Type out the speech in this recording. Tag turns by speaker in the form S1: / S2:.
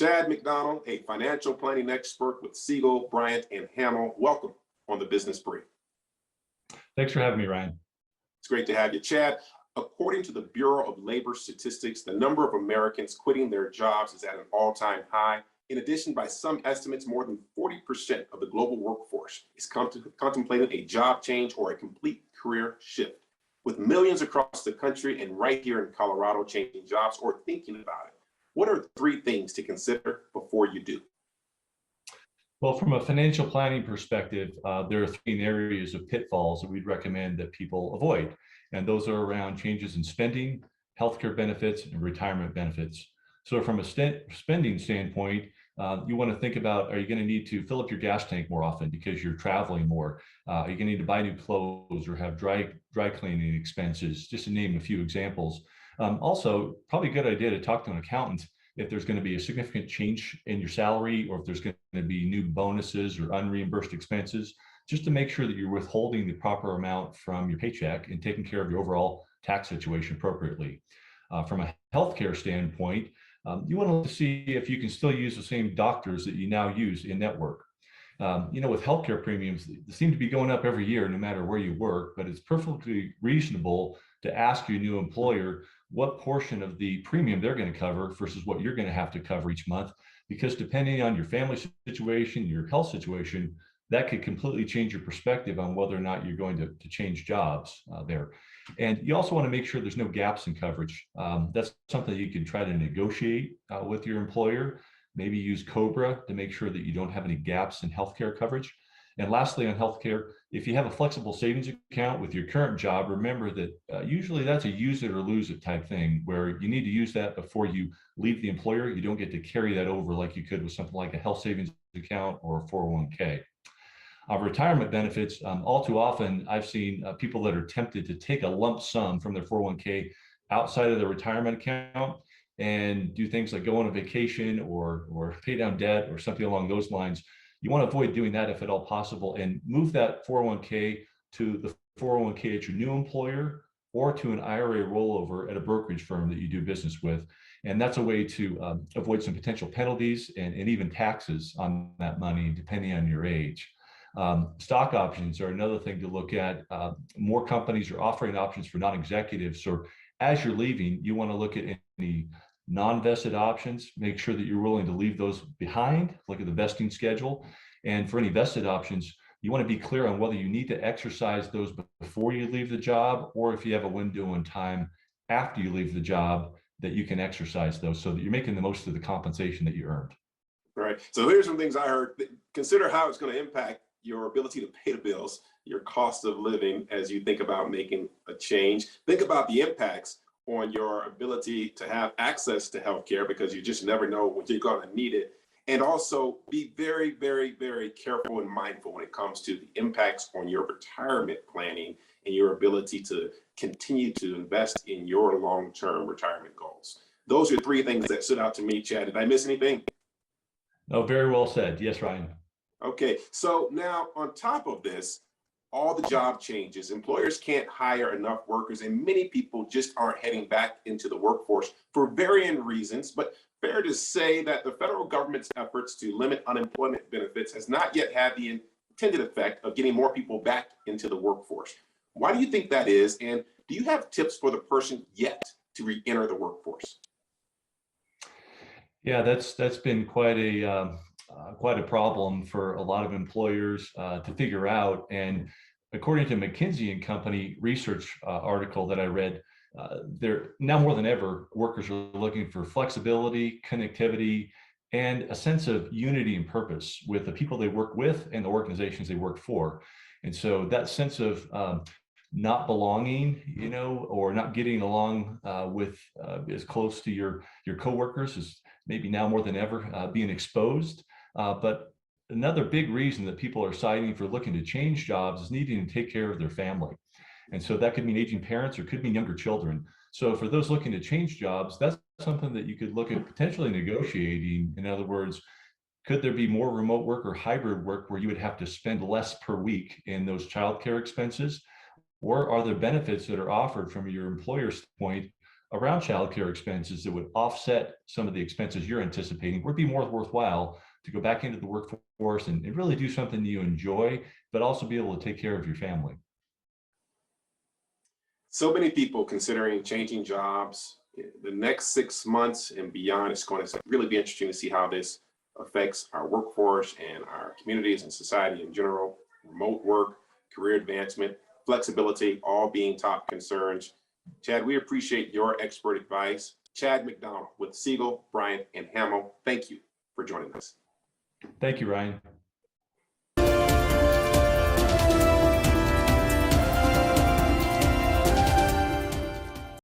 S1: Chad McDonnell, a financial planning expert with Segall, Bryant, and Hamill. Welcome on the Business Brief.
S2: Thanks for having me, Ryan.
S1: It's great to have you, Chad. According to the Bureau of Labor Statistics, the number of Americans quitting their jobs is at an all-time high. In addition, by some estimates, more than 40% of the global workforce is contemplating a job change or a complete career shift, with millions across the country and right here in Colorado changing jobs or thinking about it. What are 3 things to consider before you do?
S2: Well, from a financial planning perspective, there are 3 areas of pitfalls that we'd recommend that people avoid. And those are around changes in spending, healthcare benefits, and retirement benefits. So from a spending standpoint, you want to think about, are you going to need to fill up your gas tank more often because you're traveling more? Are you going to need to buy new clothes or have dry cleaning expenses, just to name a few examples. Also, probably a good idea to talk to an accountant if there's going to be a significant change in your salary, or if there's going to be new bonuses or unreimbursed expenses, just to make sure that you're withholding the proper amount from your paycheck and taking care of your overall tax situation appropriately. From a healthcare standpoint, you want to look to see if you can still use the same doctors that you now use in network. With healthcare premiums, they seem to be going up every year, no matter where you work, but it's perfectly reasonable to ask your new employer what portion of the premium they're going to cover versus what you're going to have to cover each month, because depending on your family situation, your health situation, that could completely change your perspective on whether or not you're going to change jobs there. And you also want to make sure there's no gaps in coverage. That's something you can try to negotiate with your employer. Maybe use COBRA to make sure that you don't have any gaps in healthcare coverage. And lastly, on healthcare, if you have a flexible savings account with your current job, remember that usually that's a use it or lose it type thing, where you need to use that before you leave the employer. You don't get to carry that over like you could with something like a health savings account or a 401k. Retirement benefits, all too often, I've seen people that are tempted to take a lump sum from their 401k outside of their retirement account and do things like go on a vacation or pay down debt or something along those lines. You want to avoid doing that if at all possible, and move that 401k to the 401k at your new employer or to an IRA rollover at a brokerage firm that you do business with. And that's a way to avoid some potential penalties and even taxes on that money, depending on your age. Stock options are another thing to look at. More companies are offering options for non-executives. So as you're leaving, you want to look at any non-vested options, make sure that you're willing to leave those behind, look at the vesting schedule. And for any vested options, you want to be clear on whether you need to exercise those before you leave the job, or if you have a window in time after you leave the job that you can exercise those, so that you're making the most of the compensation that you earned.
S1: All right. So here's some things I heard. Consider how it's going to impact your ability to pay the bills, your cost of living as you think about making a change. Think about the impacts on your ability to have access to healthcare, because you just never know when you're going to need it. And also be very, very, very careful and mindful when it comes to the impacts on your retirement planning and your ability to continue to invest in your long-term retirement goals. Those are 3 things that stood out to me, Chad. Did I miss anything?
S2: No, very well said. Yes, Ryan.
S1: Okay, so now on top of this, all the job changes, employers can't hire enough workers, and many people just aren't heading back into the workforce for varying reasons. But fair to say that the federal government's efforts to limit unemployment benefits has not yet had the intended effect of getting more people back into the workforce. Why do you think that is? And do you have tips for the person yet to re-enter the workforce?
S2: Yeah, that's been quite a problem for a lot of employers to figure out. And according to McKinsey & Company research article that I read, there now more than ever, workers are looking for flexibility, connectivity, and a sense of unity and purpose with the people they work with and the organizations they work for. And so that sense of not belonging, or not getting along with as close to your coworkers is maybe now more than ever being exposed. But another big reason that people are citing for looking to change jobs is needing to take care of their family. And so that could mean aging parents, or could mean younger children. So for those looking to change jobs, that's something that you could look at potentially negotiating. In other words, could there be more remote work or hybrid work where you would have to spend less per week in those childcare expenses? Or are there benefits that are offered from your employer's point around childcare expenses that would offset some of the expenses you're anticipating, would be more worthwhile to go back into the workforce and really do something you enjoy, but also be able to take care of your family.
S1: So many people considering changing jobs. The next 6 months and beyond, it's going to really be interesting to see how this affects our workforce and our communities and society in general. Remote work, career advancement, flexibility, all being top concerns. Chad, we appreciate your expert advice. Chad McDonnell with Segall, Bryant, and Hamill, thank you for joining us.
S2: Thank you, Ryan.